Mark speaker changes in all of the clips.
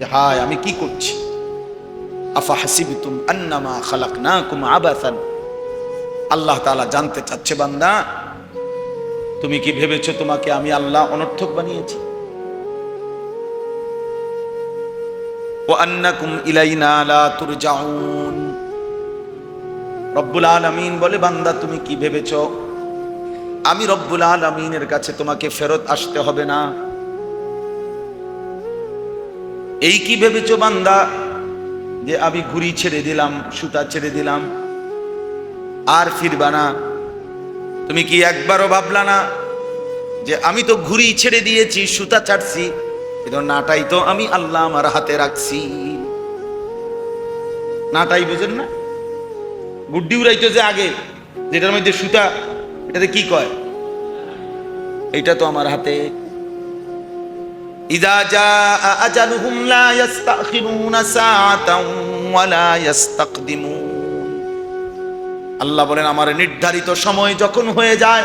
Speaker 1: যে হায় আমি কি করছি। আফা হাসিবতুম আন্নামা খালাকনাকুম আবাসান, আল্লাহ তাআলা জানতে চাচ্ছে বান্দা তুমি কি ভেবেছো তোমাকে আমি আল্লাহ অনর্থক বানিয়েছি। ওয়া আন্নাকুম ইলাইনা লা তুরজাউন, রব্বুল আলামিন বলে বান্দা তুমি কি ভেবেছো আমি রব্বুল আলামিনের কাছে তোমাকে ফেরত আসতে হবে না। এই কি ভেবেছো বান্দা যে আমি ঘুড়ি ছেড়ে দিলাম, সুতা ছেড়ে দিলাম আর ফিরবা না? তুমি কি একবারও ভাবলা না যে আমি তো ঘুড়ি ছেড়ে দিয়েছি, সুতা ছাড়ছি, কিন্তু নাটাই তো আমি আল্লাহ আমার হাতে রাখছি। নাটাই বুঝেন না? গুড্ডি উড়াইতো যে আগে, যেটার মধ্যে সুতা, এটাতে কি কয়? এটা তো আমার হাতে। ইযা জাআ আজালুহুম লা ইস্তাখিরুনা সাআতান ওয়া লা ইস্তাকদিমুন। আল্লাহ বলেন আমার নির্ধারিত সময় যখন হয়ে যায়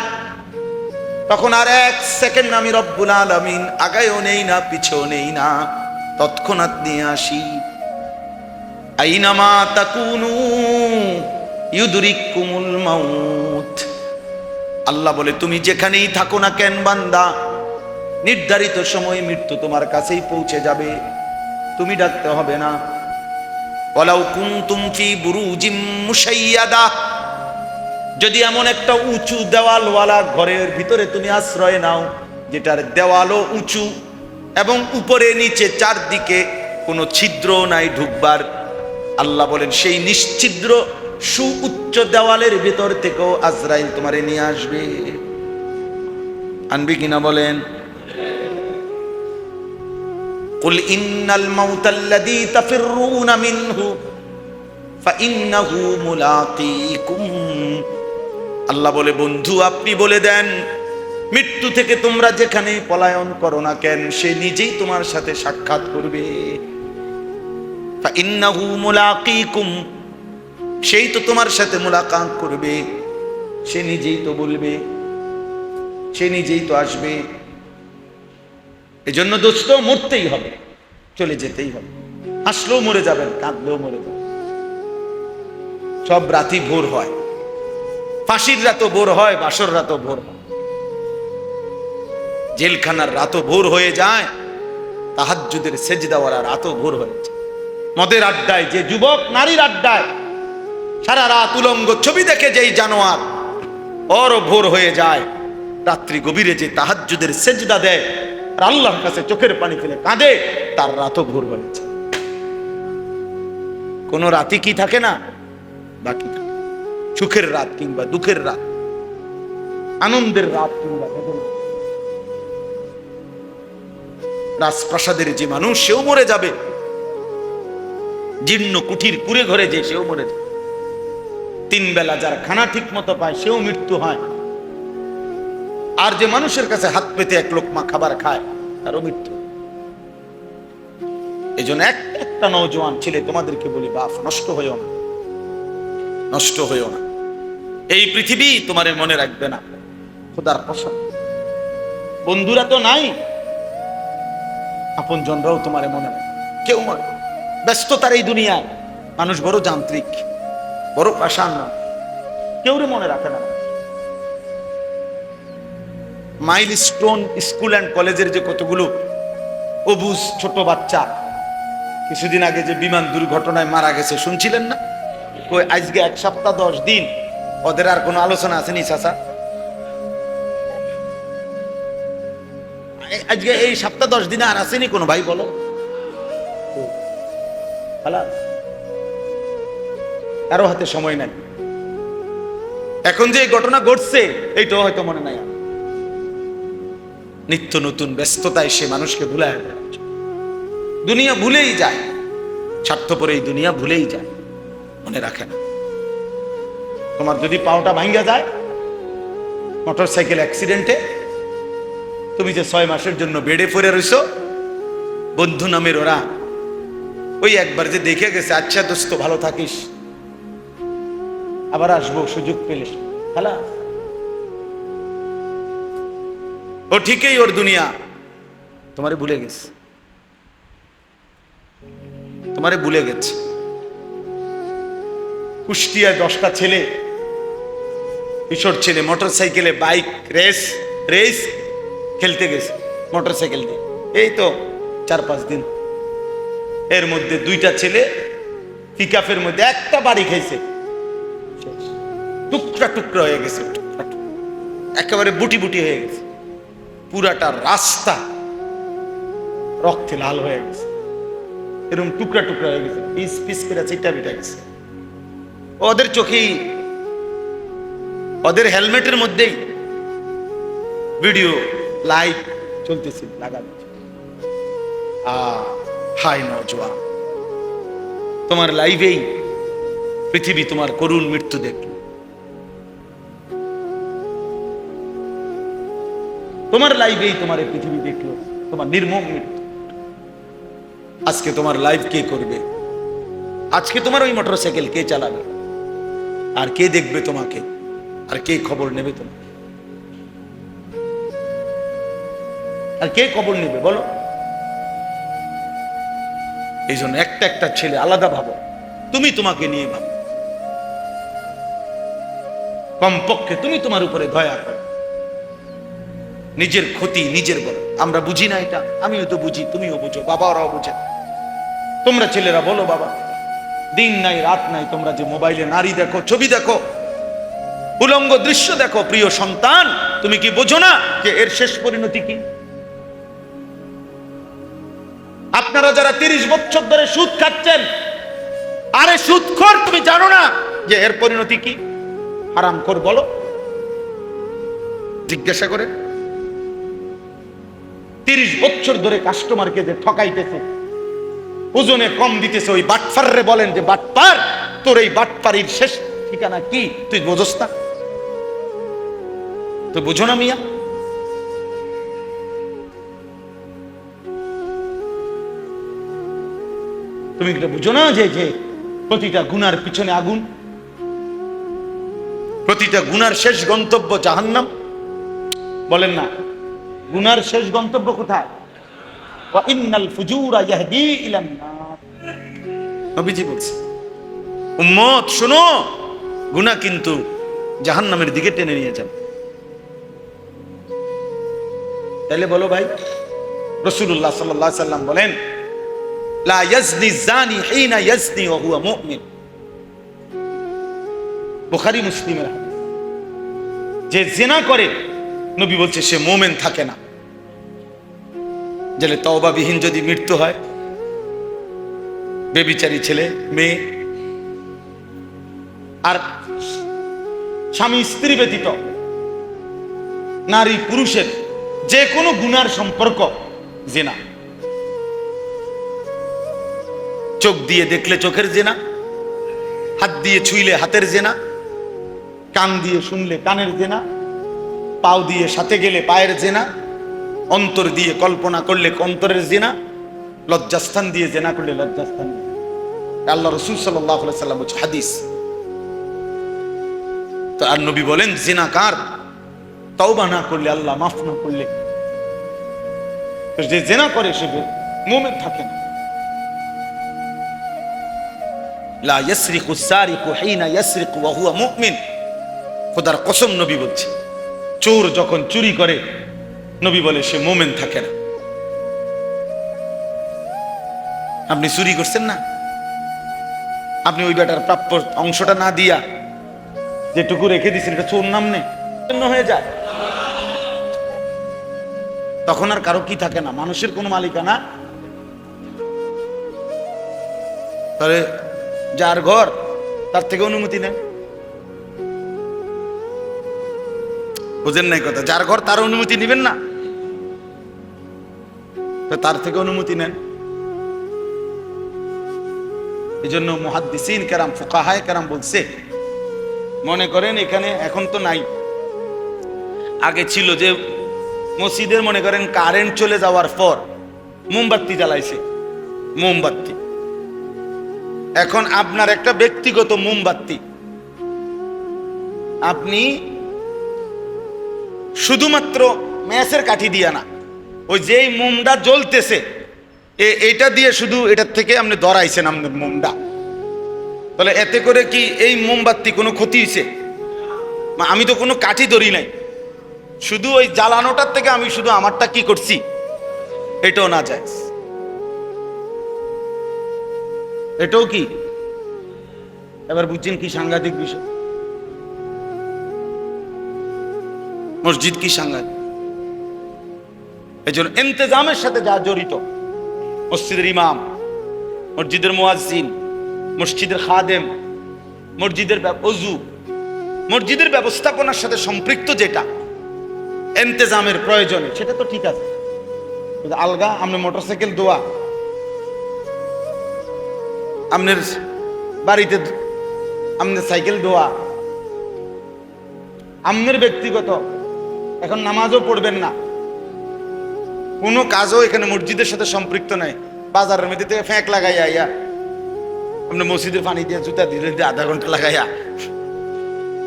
Speaker 1: তখন আর এক সেকেন্ড আমি রব্বুল আলামিন আগায়ও নেই না পিছেও নেই না, তৎক্ষণাৎ নিয়ে আসি। আইনামা তাকুনু ইউদরিকুমুল মাউত। আল্লাহ বলে তুমি যেখানেই থাকো না কেন বান্দা, নির্ধারিত সময়ে মৃত্যু তোমার কাছেই পৌঁছে যাবে, তুমি ডাকতে হবে না। ওয়ালাউ কুনতুম ফি বুরুজিম মুশাইয়াদা, যদি এমন একটা উঁচু দেওয়ালওয়ালা ঘরের ভিতরে তুমি আশ্রয় নাও যেটার দেওয়ালও উঁচু এবং উপরে নিচে চারদিকে কোনো ছিদ্র নাই ঢুকবার, আল্লাহ বলেন সেই নিশ্ছিদ্র সুউচ্চ দেওয়ালের ভিতর থেকেও আজরাইল তোমারে নিয়ে আসবে। আনবি কিনা বলেন? কুল ইন্নাল মাউতাল্লাযী তাফিররুনা মিনহু ফাইন্নাহু মুলাকীকুম। আল্লাহ বলে বন্ধু আপনি বলে দেন মৃত্যু থেকে তোমরা যেখানে পলায়ন করো না কেন সে নিজেই তোমার সাথে সাক্ষাৎ করবে। ফাইন্নাহু মুলাকীকুম, সেই তো তোমার সাথে মুলাকাত করবে, সে নিজেই তো বলবে, সে নিজেই তো আসবে। এজন্য দোস্ত মরতেই হবে, চলে যেতেই হবে। হাসলেও মরে যাবেন, কাঁদলেও মরে যাবেন। সব রাতই ভোর হয়, ফাঁসির রাতও ভোর হয়, বাসর রাতও ভোর হয়, জেলখানার রাতও ভোর হয়ে যায়, তাহাজ্জুদের সেজদাওয়ালা রাতও ভোর হয়ে যায়। মদের আড্ডায় যে যুবক নারীর আড্ডায় সারা রাত উলঙ্গ ছবি দেখে যেই জানোয়ার, ওরও ভোর হয়ে যায়। রাত্রি গভীরে যে তাহাজ্জুদের সেজদা দেয় আর আল্লাহর কাছে চোখের পানি ফেলে কাঁদে, তার রাতও ভোর হয়েছে। কোন রাতি কি থাকে না বাকি থাকে? সুখের রাত কিংবা দুঃখের রাত, আনন্দের রাত কিংবা বেদনা। রাজপ্রাসাদের যে মানুষ সেও মরে যাবে, জীর্ণ কুঠির কুড়ে ঘরে যে সেও মরে যাবে, তিন বেলা যার খানা ঠিক মতো পায় সেও মৃত্যু হয়, আর যে মানুষের কাছে হাত পেতে এক লোকমা খাবার খায় তারও মৃত্যু। এই জন্য একটা নওজোয়ান ছেলে তোমাদেরকে বলি বাপ, নষ্ট হইও না, নষ্ট হইও না। এই পৃথিবী তোমারে মনে রাখবে না, খোদার কসম। বন্ধুরা তো নাই, আপন জনরাও তোমারে মনে রাখবে, কেউ মনে। ব্যস্ততার এই দুনিয়ায় মানুষ বড় যান্ত্রিক, বড় পাষাণ, কেউ রে মনে রাখে না। মাইলস্টোন স্কুল অ্যান্ড কলেজের যে কতগুলো অবুজ ছোট বাচ্চা কিছুদিন আগে যে বিমান দুর্ঘটনায় মারা গেছে শুনছিলেন না? ওই আজকে 1 সপ্তাহ 10 দিন ওদের আর কোনো আলোচনা আসেনি চাচা? আজকে এই সপ্তাহ 10 দিনে আর আসেনি কোনো ভাই? বলো কারো হাতে সময় নাই। এখন যে এই ঘটনা ঘটছে এইটাও হয়তো মনে নাই। নিত্য নতুন ব্যস্ততায় সে মানুষকে ভুলায়, দুনিয়া ভুলেই যায়, স্বার্থপর এই দুনিয়া ভুলেই যায়, মনে রাখে না। তোমার যদি পাওটা ভাঙ্গা যায় মোটরসাইকেল অ্যাক্সিডেন্টে, তুমি যে 6 মাসের জন্য বেডে পড়ে রইছো, বন্ধু নামের ওরা ওই একবার যে দেখে গেছে, আচ্ছা দোস্ত ভালো থাকিস, আবার আসবো সুযোগ পেলে, খালা ও ঠিকই ওর দুনিয়া তোমারে ভুলে গেছে। তোমারে ভুলে গেছে। কুষ্টিয়ায় 10টা ছেলে, কিশোর ছেলে মোটর সাইকেলে বাইক রেস খেলতে গেছে মোটর সাইকেল দিয়ে, এই তো 4-5 দিন। এর মধ্যে 2টা ছেলে পিকআপের মধ্যে একটা বাড়ি খাইছে, টুকরা টুকরা হয়ে গেছে, একেবারে বুটি বুটি হয়ে গেছে, পুরাটা রাস্তা রক্তে লাল হয়ে গেছে, এরকম টুকরা টুকরা হয়ে গেছে, পিস পিস করে চিটা বিটা গেছে। ওদের চোখেই, ওদের হেলমেটের মধ্যেই ভিডিও লাইভ চলতেছে, লাগানো। হাই নওজোয়ান, তোমার লাইভেই পৃথিবী তোমার করুণ মৃত্যু দেখল। তোমার লাইভেই তোমার পৃথিবী দেখলো তোমার নির্মম মৃত্যু। আজকে তোমার লাইভ কে করবে? আজকে তোমার ওই মোটরসাইকেল কে চালাবে? আর কে দেখবে তোমাকে? আর কে খবর নেবে তোমাকে? আর কে খবর নেবে বলো? এই জন্য একটা একটা ছেলে আলাদা ভাবো, তুমি তোমাকে নিয়ে ভাবো, কমপক্ষে তুমি তোমার উপরে দয়া করো। নিজের ক্ষতি নিজের বলো। আমরা বুঝি না এটা, আমিও তো বুঝি, তুমিও বুঝো, বাবারাও বুঝে। তোমরা ছেলেরা বলো, বাবা দিন নাই রাত নাই তোমরা যে মোবাইলে নারী দেখো, ছবি দেখো, উলঙ্গ দৃশ্য দেখো, প্রিয় সন্তান তুমি কি বোঝো না যে এর শেষ পরিণতি কি? আপনারা যারা 30 বছর ধরে সুদ খাচ্ছেন, আরে সুদখোর, তুমি জানো না যে এর পরিণতি কি? হারামখোর বলো, জিজ্ঞাসা করে। 30 বছর ধরে কাস্টমারকে যে ঠকাইতেছে, ওজনে কম দিতেছে, ওই বাটপাররে বলেন যে বাটপার, তোর এই বাটপারির শেষ ঠিকানা কি তুই বোঝস না? তো বুঝো না মিয়া? তুমি এটা বুঝো না যে প্রতিটা গুনার পিছনে আগুন, প্রতিটা গুনার শেষ গন্তব্য জাহান্নাম? বলেন না, গুনার শেষ গন্তব্য কোথায়? ওয়া ইন্নাল ফুজুরা ইয়াহদি ইলান নার। নবীজি বলছে, উম্মত শোনো, গুনাহ কিন্তু জাহান্নামের দিকে টেনে নিয়ে যাবে। তাহলে বলো ভাই, রাসূলুল্লাহ সাল্লাল্লাহু আলাইহি সাল্লাম বলেন, লা ইয়াজনি জানি হিনা ইয়াজনি ওয়া হুয়া মুমিন। বুখারী মুসলিমের হাদিস। যে জিনা করে, নবী বলছে সে মুমিন থাকে না। জেলে তওবাবিহীন যদি মৃত্যু হয়, বেবিচারী ছেলে মেয়ে, আর স্বামী স্ত্রী ব্যতীত নারী পুরুষের যে কোনো গুনার সম্পর্ক জিনা। চোখ দিয়ে দেখলে চোখের জেনা, হাত দিয়ে ছুঁইলে হাতের জেনা, কান দিয়ে শুনলে কানের জেনা, পাও দিয়ে সাথে গেলে পায়ের জেনা, অন্তর দিয়ে কল্পনা করলে অন্তরের জেনা, লজ্জাস্থান দিয়ে জেনা করলে লজ্জাস্থান। আল্লাহ রাসূল সাল্লাল্লাহু আলাইহি সাল্লাম বলেছেন, হাদিস। তো আর নবী বলেন, জিনাকার তওবা না করলে, আল্লাহ মাফ না করলে, যে জেনা করে সে মুমিন থাকে না। লা ইয়াসরিকু সারিকু হিনা ইয়াসরিকু ওয়া হুয়া মুমিন। খোদার কসম নবী বলছে, চোর যখন চুরি করে, নবী বলে সে মুমিন থাকে না। আপনি চুরি করছেন না, আপনি ওই বেটার প্রাপ্য অংশটা না দিয়া যেটুকু রেখে দিয়েছেন, এটা চোর নাম নেই হয়ে যায়, তখন আর কারো কি থাকে না, মানুষের কোনো মালিকানা। তাহলে যার ঘর তার থেকে অনুমতি নেন, বুঝেন নাই কথা? যার ঘর তার অনুমতি নেবেন না, তার থেকে অনুমতি নেন। এই জন্য মুহাদ্দিসিন কেরাম, ফুকাহায়ে কেরাম বলছে, মনে করেন এখানে এখন তো নাই, আগে ছিল যে মসজিদের মনে করেন কারেন্ট চলে যাওয়ার পর মোমবাতি জ্বালাইছে, মোমবাতি। এখন আপনার একটা ব্যক্তিগত মোমবাতি, আপনি শুধুমাত্র ম্যাচের কাঠি দিয়া না, ওই যেই মোমটা জ্বলতেছে এইটা দিয়ে শুধু এটার থেকে আপনি ধরাইছেন আপনার মোমটা, তাহলে এতে করে কি এই মোমবাতি কোনো ক্ষতি হয়েছে? আমি তো কোনো কাঠি ধরি নাই, শুধু ওই জ্বালানোটার থেকে আমি শুধু আমারটা কি করছি, এটাও না যায়। এটাও কি এবার বুঝছেন কি সাংঘাতিক বিষয়? মসজিদ কি সাংঘাতিক! এই জন্য ইন্তেজামের সাথে যা জড়িত, মসজিদের ইমাম, মসজিদের মুয়াজ্জিন, মসজিদের খাদেম, মসজিদের ওযু, মসজিদের ব্যবস্থাপনার সাথে সম্পৃক্ত যেটা ইন্তেজামের প্রয়োজনে, সেটা তো ঠিক আছে। আলগা আপনি মোটরসাইকেল দোয়া, আপনার বাড়িতে আপনার সাইকেল দোয়া, আপনার ব্যক্তিগত, এখন নামাজও পড়বেন না, কোনো কাজও এখানে মসজিদের সাথে সম্পৃক্ত নাই, বাজারের মধ্যে থেকে ফ্যাঁক লাগাইয়া আইয়া আপনি মসজিদের পানি দিয়ে জুতা ধীরে ধীরে আধা ঘন্টা লাগাইয়া,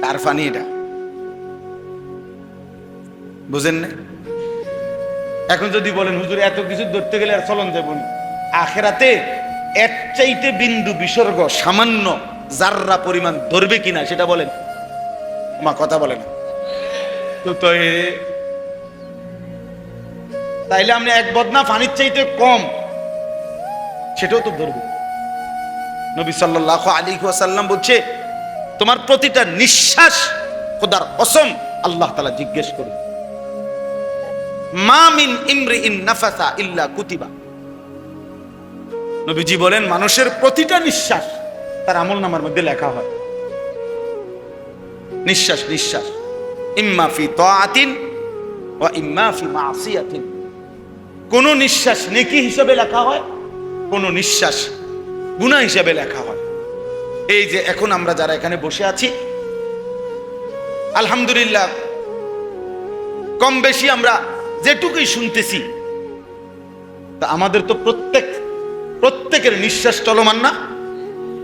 Speaker 1: কার পানি এটা? বুঝেন না? এখন যদি বলেন হুজুর এত কিছু ধরতে গেলে আর চলন যাব না, আখেরাতে এর চাইতে বিন্দু বিসর্গ সামান্য জাররা পরিমাণ ধরবে কিনা সেটা বলেন। মা কথা বলে না তো তাইলে আপনি এক বদনা পানির চাইতে কম সেটাও তো ধরবে। নবী সাল্লাল্লাহু আলাইহি ওয়াসাল্লাম বলছে, তোমার প্রতিটা নিঃশ্বাস খোদার কসম আল্লাহ তাআলা জিজ্ঞেস করবে, মা মিন ইমরিইন নাফাসা ইল্লা কুতিবা। নবীজি বলেন, মানুষের প্রতিটা নিঃশ্বাস তার আমলনামার মধ্যে লেখা হয়। নিঃশ্বাস নিঃশ্বাস, ইম্মা ফি তাআতিন ওয়া ইম্মা ফি মাসিয়াতিন। কোন নিঃশ্বাস নেকি হিসেবে লেখা হয়, কোন নিঃশ্বাস গুনাহ হিসেবে লেখা হয়। এই যে এখন আমরা যারা এখানে বসে আছি, আলহামদুলিল্লাহ কম বেশি আমরা যেটুকুই শুনতেছি, তা আমাদের তো প্রত্যেকের নিঃশ্বাস চলমান না?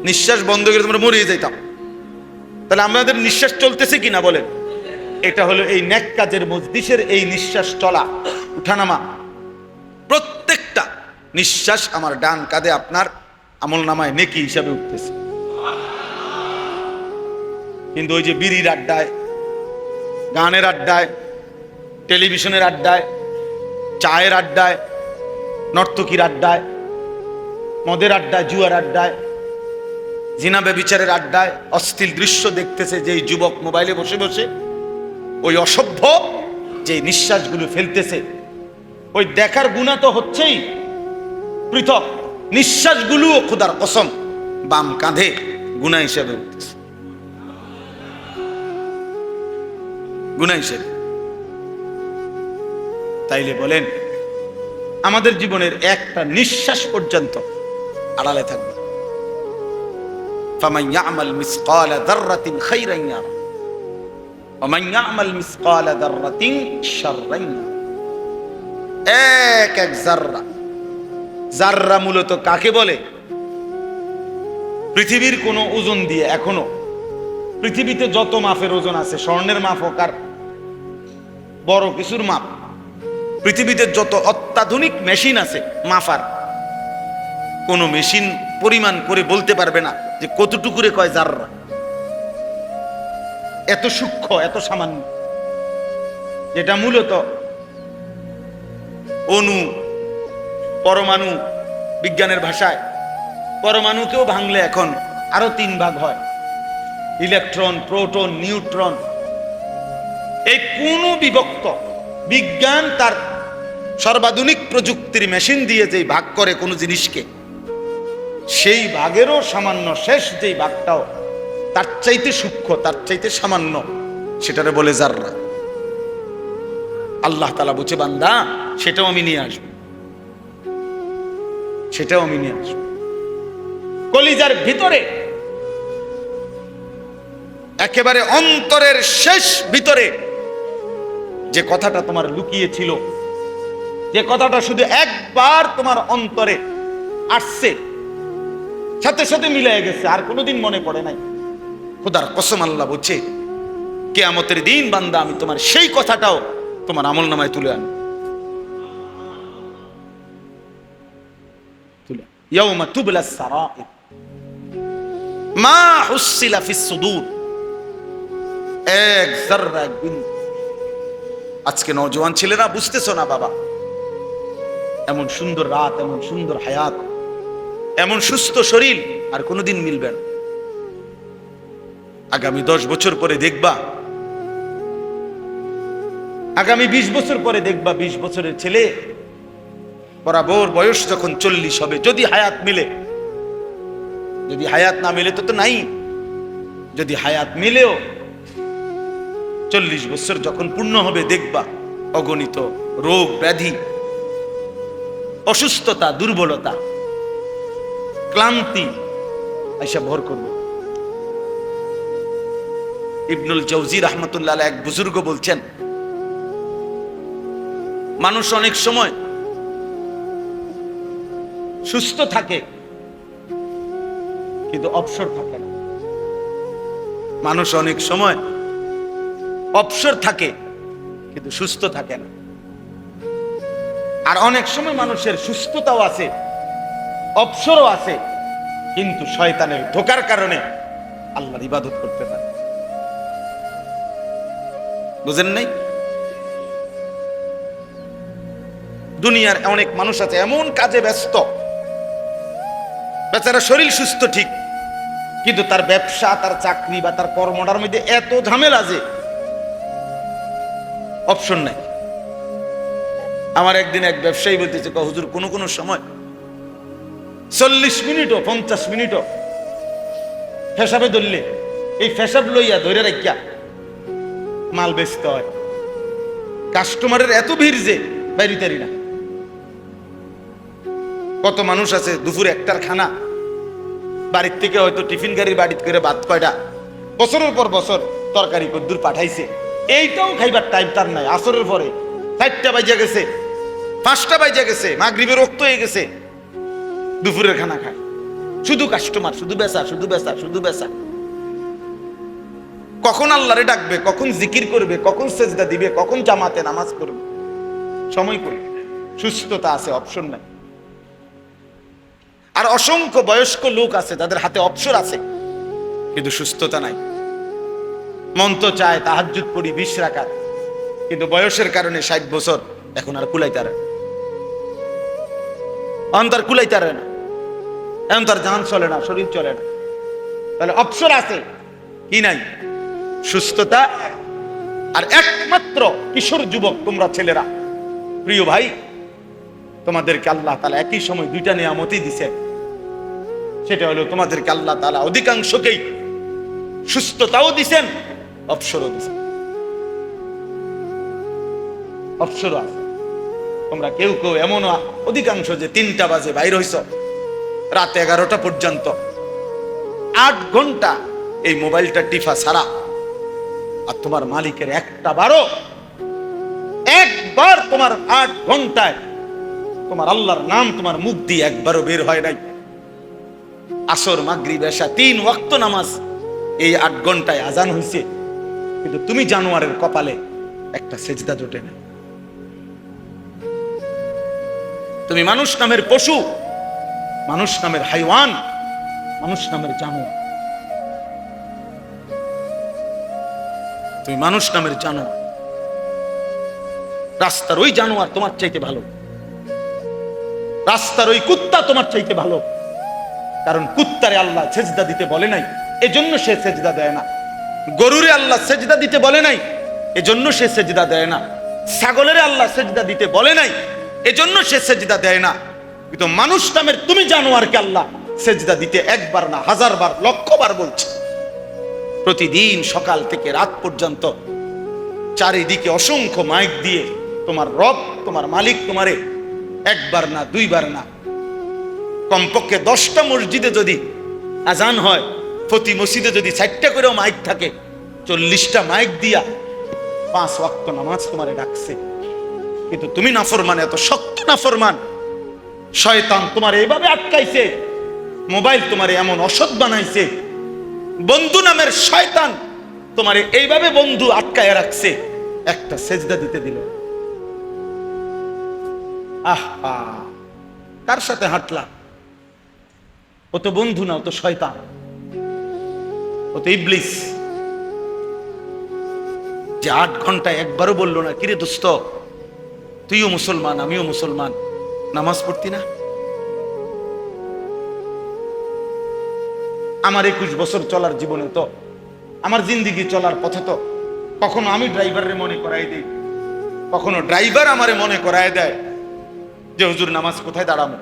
Speaker 1: নিঃশ্বাস বন্ধ করে তোমরা মরিয়ে যাইতাম, তাহলে আমাদের নিঃশ্বাস চলতেছে কিনা বলেন? এটা হলো এই নেক কাজের মজলিসের এই নিঃশ্বাস চলা উঠানামা। প্রত্যেকটা নিঃশ্বাস আমার ডান কাঁধে আপনার আমল নামায় নেকি হিসাবে উঠতেছে। কিন্তু ওই যে বিড়ির আড্ডায়, গানের আড্ডায়, টেলিভিশনের আড্ডায়, চায়ের আড্ডায়, নর্তকীর আড্ডায়, মদের আড্ডায়, জুয়ার আড্ডায়, জিনা ব্যভিচারের আড্ডায় অশ্লীল দৃশ্য দেখতেছে যেই যুবক মোবাইলে বসে বসে, ওই অসভ্য যে নিঃশ্বাসগুলো ফেলতেছে, ওই দেখার গুনাহ তো হচ্ছেই, পৃথক নিঃশ্বাসগুলো খোদার কসম বাম কাঁধে গুনাহ হিসেবে উঠতেছে, গুনাহ হিসেবে। তাইলে বলেন, আমাদের জীবনের একটা নিঃশ্বাস পর্যন্ত আড়ালে থাকবে। ফামান ইয়ামাল মিসকালা যাররাতিন খাইরান ইয়ারা ওয়া মান ইয়ামাল মিসকালা যাররাতিন শাররান ইয়ারা। এক এক জাররা, জাররা মূলত কাকে বলে? পৃথিবীর কোন ওজন দিয়ে এখনো পৃথিবীতে যত মাপের ওজন আছে, স্বর্ণের মাপ হোক আর বড় কিছুর মাপ, পৃথিবীতে যত অত্যাধুনিক মেশিন আছে মাপার, কোন মেশিন পরিমাণ করে বলতে পারবে না যে কতটুকুরে কয় জাররা। এত সূক্ষ্ম, এত সামান্য, যেটা মূলত অণু, পরমাণু, বিজ্ঞানের ভাষায় পরমাণুকেও ভাঙলে এখন আরো 3 ভাগ হয়, ইলেকট্রন, প্রোটন, নিউট্রন। এই কোন বিভক্ত বিজ্ঞান তার সর্বাধুনিক প্রযুক্তির মেশিন দিয়ে যেই ভাগ করে কোনো জিনিসকে, সেই ভাগেরও সামান্য শেষ যেই ভাগটাও তার চাইতে সূক্ষ্ম, তার চাইতে সামান্য, সেটারে বলে জাররা। আল্লাহ তাআলা বলছে, বান্দা সেটাও আমি নিয়ে আসবো, সেটাও আমি নিয়ে আসবো। কলিজার ভিতরে, একেবারে অন্তরের শেষ ভিতরে যে কথাটা তোমার লুকিয়ে ছিল, যে কথাটা শুধু একবার তোমার অন্তরে আসছে, সাথে সাথে মিলে গেছে, আর কোনোদিন মনে পড়ে নাই, খোদার কসম আল্লাহ বলছে, কিয়ামতের দিন বান্দা আমি তোমার সেই কথাটাও তোমার আমলনামায় তুলে আনব। ইয়াউমা তুবলাস সারাইর মা হুসিলা ফিস সুদূর, এক যাররা এক বিন্দু। আজকে নওজোয়ান ছেলেরা বুঝতেছো না বাবা, এমন সুন্দর রাত, এমন সুন্দর হায়াত, এমন সুস্থ শরীর আর কোনোদিন মিলবে না। আগামী 10 বছর পরে দেখবা, আগামী 20 বছর পরে দেখবা 20 বছরের ছেলে বরাবর বয়স যখন 40 হবে, যদি হায়াত মিলে, যদি হায়াত না মিলে তো নাই, যদি হায়াত মিলেও 40 বছর যখন পূর্ণ হবে দেখবা অগণিত রোগ ব্যাধি, অসুস্থতা, দুর্বলতা, ক্লান্তি আইসা ভর করবে। ইবনুল জাওজি রাহমাতুল্লাহ আলাইহি এক বুজুর্গ বলছেন, মানুষ অনেক সময় সুস্থ থাকে কিন্তু অবসর থাকে না। মানুষ অনেক সময় অবসর থাকে কিন্তু সুস্থ থাকে না। আর অনেক সময় মানুষের সুস্থতাও আছে, অবসরও আছে, কিন্তু শয়তানের ধোঁকার কারণে আল্লাহর ইবাদত করতে পারে। বুঝেন নাই? দুনিয়ার অনেক মানুষ আছে এমন কাজে ব্যস্ত, বেচারা শরীর সুস্থ ঠিক, কিন্তু তার ব্যবসা, তার চাকরি বা তার কর্মটার মধ্যে এত ঝামেলা যে অপশন নাই। আমার একদিন এক ব্যবসায়ী বলতেছে, হুজুর কোন কোন সময় 40 মিনিটও 50 মিনিটও ফেসাবে ধরলে এই ফেসাব লইয়া ধরে রাখিয়া মাল বেচতে হয়। কাস্টমারের এত ভিড় যে বাইরিতারি না। কত মানুষ আছে দুপুর 1টার খানা বাড়ির থেকে হয়তো টিফিন গাড়ির বাড়িতে করে ভাত কয়টা বছরের পর বছর তরকারি কদ্দুর পাঠাইছে, এইটাও খাইবার টাইম তার নাই। আসরের পরে 4টা বাজে গেছে, 5টা বাজে গেছে, মাগরিবের রক্ত হয়ে গেছে, দুপুরের খানা খায়। শুধু কাস্টমার, শুধু বেচা, শুধু বেচা, শুধু বেচা। কখন আল্লাহরে ডাকবে, কখন জিকির করবে, কখন সেজদা দিবে, কখন জামাতে নামাজ পড়বে, সময় করবে। সুস্থতা আছে, অপশন নাই। আর অসংখ্য বয়স্ক লোক আছে যাদের হাতে অবসর আছে কিন্তু সুস্থতা নাই। মন তো চায় তাহাজ্জুদ পড়ি 20 রাকাত, কিন্তু বয়সের কারণে 60 বছর এখন আর কুলাইতে পারে না, অন্তর কুলাইতে পারে না, এখন তার জান চলে না, শরীর চলে না। তাহলে অবসর আছে কি নাই? সুস্থতা। আর একমাত্র কিশোর যুবক তোমরা ছেলেরা, প্রিয় ভাই, তোমাদেরকে আল্লাহ তাআলা একই সময় 2টা নিয়ামতই দিছে। সেটা হলো তোমাদেরকে আল্লাহ তাআলা অধিকাংশকেই সুস্থতাও দিছেন, অবসরও দিছেন। অবসর আছে। তোমরা কেউ কেউ এমন অধিকাংশ যে 3টা বাজে বাইর হইছ, রাত 11টা পর্যন্ত 8 ঘন্টা এই মোবাইলটা টিফা ছাড়া, আর তোমার মালিকের একবার তোমার 8 ঘন্টায় তোমার আল্লাহর নাম তোমার মুখ দিয়ে একবারও বের হয় নাই। আসর, মাগরিব, এশা 3 ওয়াক্ত নামাজ এই 8 ঘন্টায় আজান হইছে, কিন্তু তুমি জানোয়ারের কপালে একটা সেজদা জোটে না। তুমি মানুষ নামের পশু, মানুষ নামের হাইওয়ান, মানুষ নামের জানোয়ার। তুমি মানুষ নামের জানোয়ার। রাস্তার ওই জানোয়ার তোমার চাইতে ভালো, রাস্তার ওই কুত্তা তোমার চাইতে ভালো। কারণ কুত্তারে আল্লাহ সেজদা দিতে বলে নাই, এজন্য সে সেজদা দেয় না। গরুরে আল্লাহ সেজদা দিতে বলে নাই, এজন্য সে সেজদা দেয় না। ছাগলের আল্লাহ সেজদা দিতে বলে নাই, এজন্য সে সেজদা দেয় না। কিন্তু মানুষ নামের তুমি জানোয়ারকে আল্লাহ সেজদা দিতে 1বার না 1000 বার, 1,00,000 বার বলছে। প্রতিদিন সকাল থেকে রাত পর্যন্ত চারিদিকে অসংখ্য মাইক দিয়ে তোমার রব, তোমার মালিক তোমারে 1বার না 2বার না, কমপক্ষে 10টা মসজিদে যদি আজান হয়, প্রতি মসজিদে যদি 4টা করেও মাইক থাকে, 40টা মাইক দিয়া 5 ওয়াক্ত নামাজ তোমারে ডাকছে। কিন্তু তুমি নাফরমান, এত শক্ত নাফরমান। শয়তান তোমার এইভাবে আটকাইছে, মোবাইল তোমারে এমন অসৎ বানাইছে, বন্ধু নামের শয়তান তোমারে এইভাবে বন্ধু আটকায় রাখছে, একটা সেজদা দিতে দিল। আহা, কার সাথে হাঁটলা? ও তো বন্ধু না, ও তো শয়তান, ও তো ইবলিস। যে 8 ঘন্টা একবারও বললো না, কিরে দোস্ত তুইও মুসলমান আমিও মুসলমান, নামাজ পড়তি না? আমার 21 বছর চলার জীবনে তো, আমার জিন্দিগি চলার পথে তো কখনো আমি ড্রাইভারের মনে করাই দিই, কখনো ড্রাইভার আমারে মনে করায় দেয় যে হুজুর নামাজ কোথায় দাঁড়াবো,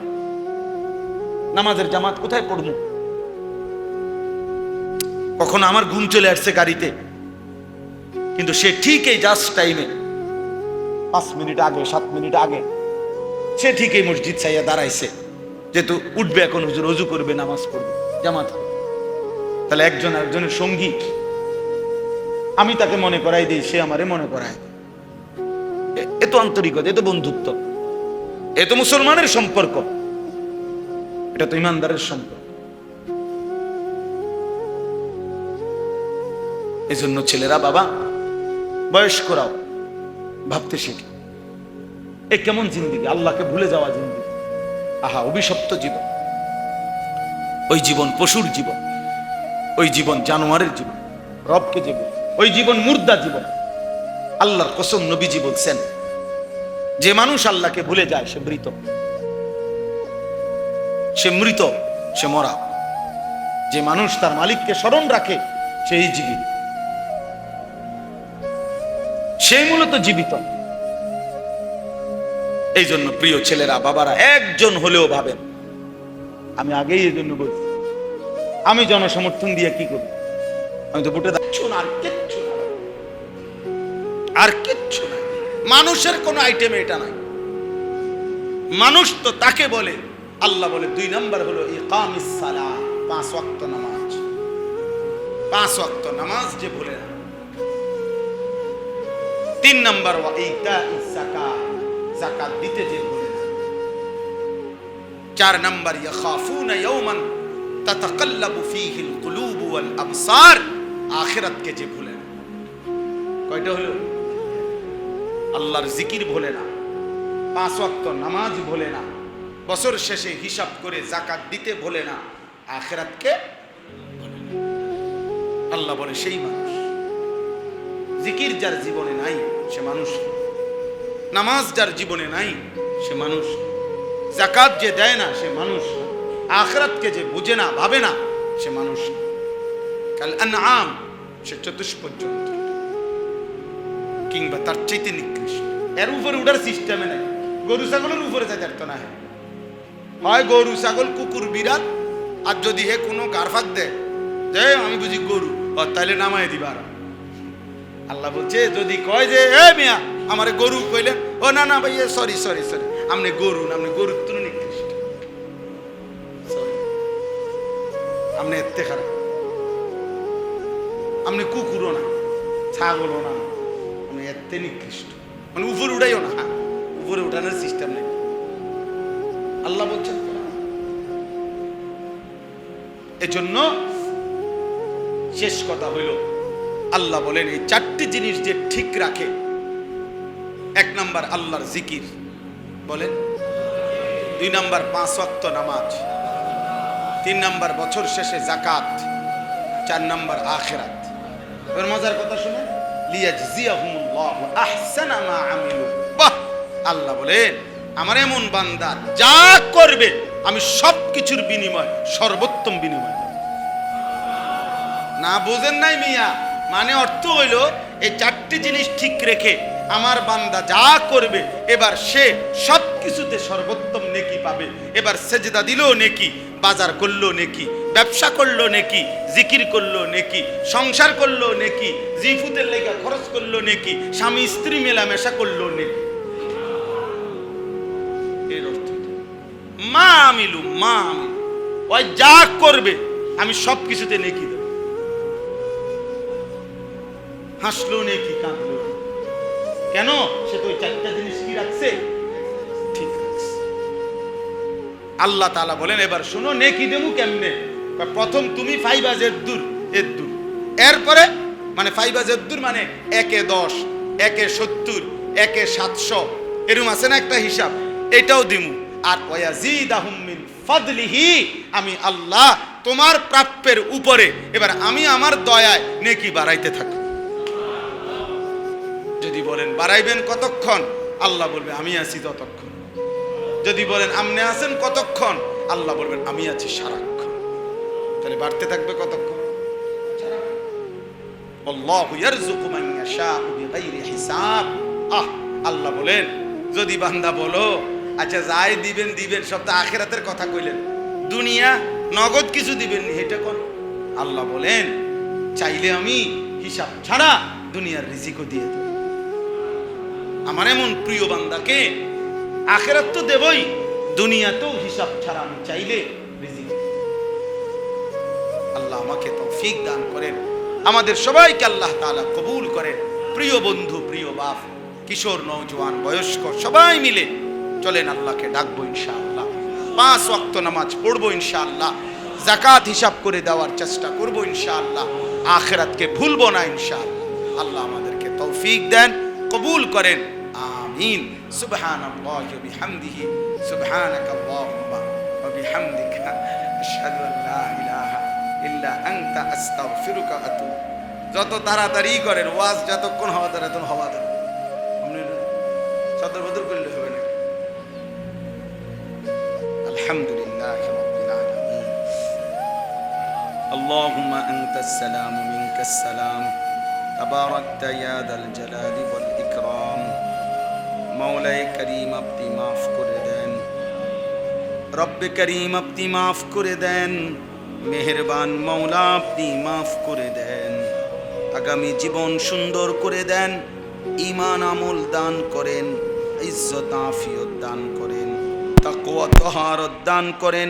Speaker 1: নামাজের জামাত কোথায় পড়বো। কখনো আমার ঘুম চলে আসছে গাড়িতে, কিন্তু সে ঠিক এই জাস্ট টাইমে 5 মিনিট আগে 7 মিনিট আগে সে ঠিক এই মসজিদ চাইয়া দাঁড়াইছে, যেহেতু উঠবে এখন হুজুর, ওযু করবে, নামাজ পড়বে, জামাত। তাহলে একজন আরেকজনের সঙ্গী, আমি তাকে মনে করাই দিই, সে আমারে মনে করায়। এ তো আন্তরিকতা, এ তো বন্ধুত্ব, এ তো মুসলমানের সম্পর্ক, এটা তো ইমানদারের সম্পর্ক। এই জন্য ছেলেরা, বাবা বয়স্করাও ভাবতে শিখে, এ কেমন জিন্দিগি, আল্লাহকে ভুলে যাওয়া জিন্দিগি। আহা, অভিশপ্ত জীবন, ওই জীবন পশুর জীবন, ওই জীবন জানোয়ারের জীবন, রবকে জীবন, ওই জীবন মুর্দা জীবন। আল্লাহর কসম, নবীজি বলছেন, যে মানুষ আল্লাহকে ভুলে যায় সে মৃত, সে মৃত, সে মরা। যে মানুষ তার মালিককে স্মরণ রাখে সেই জীবিত, সেই মূলত জীবিত। এই জন্য প্রিয় ছেলেরা, বাবারা, একজন হলেও ভাবেন, আমি আগেই এই জন্য বলছি, আমি জনসমর্থন দিয়ে কি করি? আমি তো ভোটে দাঁড়াচ্ছি না, আর কিচ্ছু না, আর কিচ্ছু না। মানুষের কোন আইটেমে এটা নাই। মানুষ তো তাকে বলে, আল্লাহ বলে 2 নাম্বার হলো ইকামিস সালাহ, 5 ওয়াক্ত নামাজ। 5 ওয়াক্ত নামাজ যে ভুলে না। 3 নাম্বার ওয়া ইতাইস যাকাত, যাকাত দিতে যে ভুলে না। 4 নাম্বার ইয়াখাফুনা ইয়াওমান তাতাকাল্লাবু ফীহিল কুলুব ওয়াল আবসার, আখিরাতকে যে ভুলে না। কয়টা হলো? আল্লাহর জিকির ভুলে না, 5 ওয়াক্ত নামাজ ভুলে না, বছর শেষে হিসাব করে যাকাত দিতে ভুলে না, আখিরাতকে ভুলে না। আল্লাহ বলে সেই মানুষ। জিকির যার জীবনে নাই সে মানুষ, নামাজ যার জীবনে নাই সে মানুষ, যাকাত যে দেয় না সে মানুষ, আখিরাতকে যে বুঝে না, ভাবে না, সে মানুষ। কাল আনআম, সে চতুষ্পদ জন্তু কিংবা তার চাইতে নিকৃষ্ট। এর উপরে উঠার সিস্টেমে নাই। গরু ছাগলের উপরে যাইতে পারতো না। হয় গরু ছাগল কুকুর বিড়াল, আর যদি হে কোনো গারফাক দেয় যে আমি বুঝি গরু, তাইলে নামায় দিবা। আল্লাহ বলছে, যদি কয় যে এ মিয়া আমারে গরু কইলে, ও না না ভাইয়া সরি সরি সরি, আপনি গরু না, আপনি গরুর তুলনা নিকৃষ্ট, আপনি এতে খারাপ, আপনি কুকুরও না, ছাগলও না, আপনি এতে নিকৃষ্ট। মানে উপরে উঠাইও না, উপরে উঠানোর সিস্টেম নেই। আল্লাহ বলছেন। এজন্য শেষ কথা হইল, আল্লাহ বলেন এই 4টি জিনিস যে ঠিক রাখে, 1 নাম্বার আল্লাহর জিকির বলেন, 2 নাম্বার 5 ওয়াক্ত নামাজ, 3 নাম্বার বছর শেষে যাকাত, 4 নাম্বার আখিরাত। এর মজার কথা শুনে, লিয়াজজিয়াহুমুল্লাহু আহসানা মা আমিলু। বাহ! আল্লাহ বলেন, আমার এমন বান্দা যা করবে আমি সবকিছুর বিনিময় সর্বোত্তম বিনিময়। না বুঝেন নাই মিয়া? মানে অর্থ হইল, এই 4টি জিনিস ঠিক রেখে আমার বান্দা যা করবে, এবার সে সবকিছুতে সর্বোত্তম নেকি পাবে। এবার সেজদা দিলেও নেকি, বাজার করলো নেকি, ব্যবসা করলো নেকি, জিকির করলো নেকি, সংসার করলো নেকি, জিফুতের লেগা খরচ করলো নেকি, স্বামী স্ত্রী মেলামেশা করলো নেকি। এর অর্থ মা আমিলু, মা আমিলু, ওই যা করবে আমি সবকিছুতে নেকি দেব। হাসলো নেকি, কাঁদলো কেন? সে তো ওই 4টা জিনিস কি রাখছে, ঠিক রাখছে। আল্লাহ তাআলা বলেন, এবার শুনো নেকি দেবো কেমনে। প্রথম তুমি 5 এদ্দুর, এরপরে মানে 5 এদ্দুর মানে 1-এ 10, 1-এ 70, 1-এ 700, এরকম আছে না একটা হিসাব, এটাও দিমু। আর ওয়াজিদাহুম মিন ফাদলিহি, আমি আল্লাহ তোমার প্রাপ্যের উপরে এবার আমি আমার দয়ায় নেকি বাড়াইতে থাকি। যদি বলেন বাড়াইবেন কতক্ষণ, আল্লাহ বলবে আমি আছি ততক্ষণ। যদি বলেন আপনি আছেন কতক্ষণ, আল্লাহ বলবেন আমি আছি সারাক্ষণ। তাহলে বাড়তে থাকবে কতক্ষণ? আল্লাহু ইয়ারযুকু মান ইয়াশাউ বিগাইরি হিসাব। আল্লাহ বলেন যদি বান্দা বলো আচ্ছা যাই দিবেন দিবেন, সব তো আখিরাতের কথা কইলেন, দুনিয়া নগদ কিছু দিবেন নি এটা কোন? আল্লাহ বলেন চাইলে আমি হিসাব ছাড়া দুনিয়ার রিজিকও দিয়ে দেব। আমার এমন প্রিয় বান্দাকে আখিরাত তো দেবই, দুনিয়াতেও হিসাব ছাড়া আমি চাইলে রিজিক। আল্লাহ আমাকে তৌফিক দান করেন, আমাদের সবাইকে আল্লাহ তাআলা কবুল করেন। প্রিয় বন্ধু, প্রিয় বাপ, কিশোর, নওজোয়ান, বয়স্ক সবাই মিলে চলেন আল্লাহকে ডাকবো ইনশাআল্লাহ। 5 ওয়াক্ত নামাজ পড়বো ইনশাআল্লাহ, যাকাত হিসাব করে দেওয়ার চেষ্টা করবো ইনশাআল্লাহ, আখিরাতকে ভুলবো না ইনশাআল্লাহ। আল্লাহ আমাদেরকে তৌফিক দেন, কবুল করেন, আমিন। সুবহানাল্লাহি ওয়া বিহামদিহি, সুবহানাকাল্লাহুম্মা ওয়া বিহামদিকা, আশহাদু আল লা ইলাহা ইল্লা আনতা আস্তাগফিরুকা ওয়া আতুবু। যত তাড়াতাড়ি করেন ওয়াজ, যতক্ষণ হওয়া দরকার তখন হওয়া দরকার, আপনি সদর বদর করলে হবে না। আলহামদুলিল্লাহি রাব্বিল আলামিন। আল্লাহুম্মা আনতাস সালাম ওয়া মিনকাস সালাম, তাবারাকতা ইয়া যাল জালালি ওয়াল ইকরাম। মাওলাই করিম আপনি মাফ করে দেন, রব্বে করিম আপনি মাফ করে দেন, মেহেরবান মওলা আপনি মাফ করে দেন। আগামী জীবন সুন্দর করে দেন, ঈমান আমল দান করেন, ইজ্জত আফিয়ত দান করেন, তাকওয়া তাহারত দান করেন।